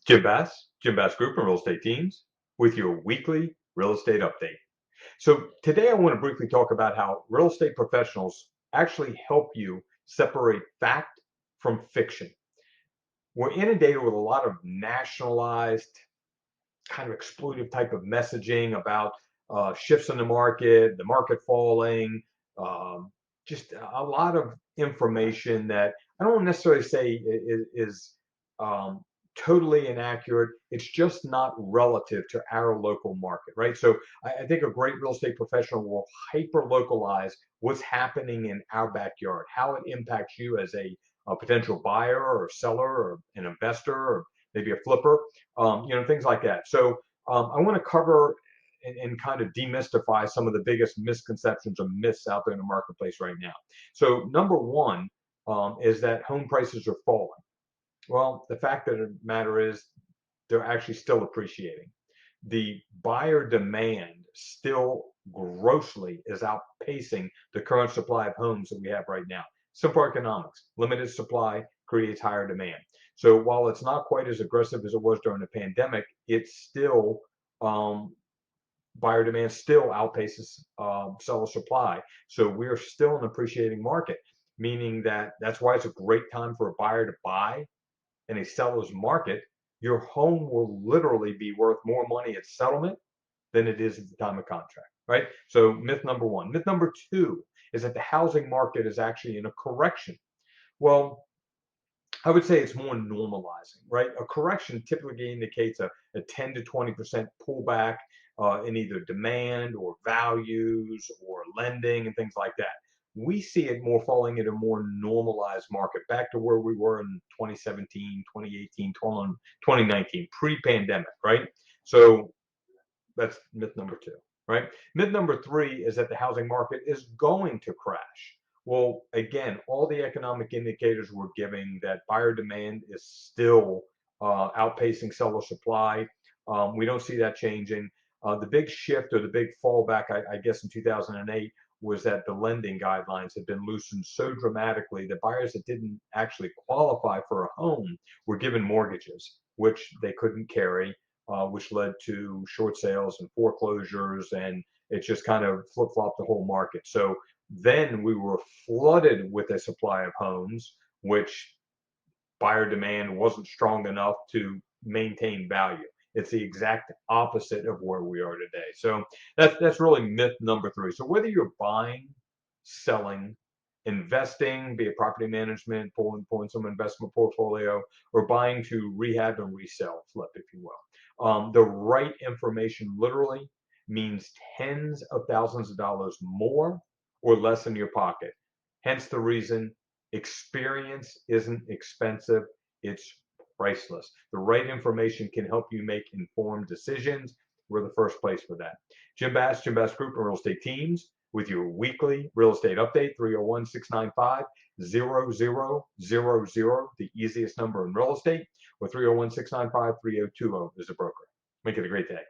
Jim Bass Group and Real Estate Teams with your weekly real estate update. So today I want to briefly talk about how real estate professionals actually help you separate fact from fiction. We're inundated with a lot of nationalized, kind of exploitive type of messaging about shifts in the market falling, um, just a lot of information that I don't necessarily say is um, totally inaccurate. It's just not relative to our local market, right? So I think a great real estate professional will hyper localize what's happening in our backyard, how it impacts you as a potential buyer or seller or an investor or maybe a flipper, things like that. So I want to cover and kind of demystify some of the biggest misconceptions or myths out there in the marketplace right now. So number one is that home prices are falling. Well, the fact of the matter is they're actually still appreciating. The buyer demand still grossly is outpacing the current supply of homes that we have right now. Simple economics, limited supply creates higher demand. So while it's not quite as aggressive as it was during the pandemic, it's still um, buyer demand still outpaces seller supply. So we're still an appreciating market, meaning that that's why it's a great time for a buyer to buy in a seller's market. Your home will literally be worth more money at settlement than it is at the time of contract, right? So myth number one. Myth number two is that the housing market is actually in a correction. Well, I would say it's more normalizing, right? A correction typically indicates a 10 to 20% pullback in either demand or values or lending and things like that. We see it more falling in a more normalized market, back to where we were in 2017, 2018, 2019, pre-pandemic, right? So that's myth number two, right? Myth number three is that the housing market is going to crash. Well, again, all the economic indicators we're giving that buyer demand is still outpacing seller supply. We don't see that changing. The big shift or the big fallback, I guess, in 2008 was that the lending guidelines had been loosened so dramatically that buyers that didn't actually qualify for a home were given mortgages, which they couldn't carry, which led to short sales and foreclosures, and it just kind of flip flopped the whole market. So then we were flooded with a supply of homes, which buyer demand wasn't strong enough to maintain value. It's the exact opposite of where we are today. So that's really myth number three. So whether you're buying, selling, investing, be it property management, pulling some investment portfolio, or buying to rehab and resell, flip, if you will, the right information literally means tens of thousands of dollars more or less in your pocket. Hence the reason experience isn't expensive, it's priceless. The right information can help you make informed decisions. We're the first place for that. Jim Bass Group and Real Estate Teams with your weekly real estate update, 301 695 0000, the easiest number in real estate, or 301 695 3020 is a broker. Make it a great day.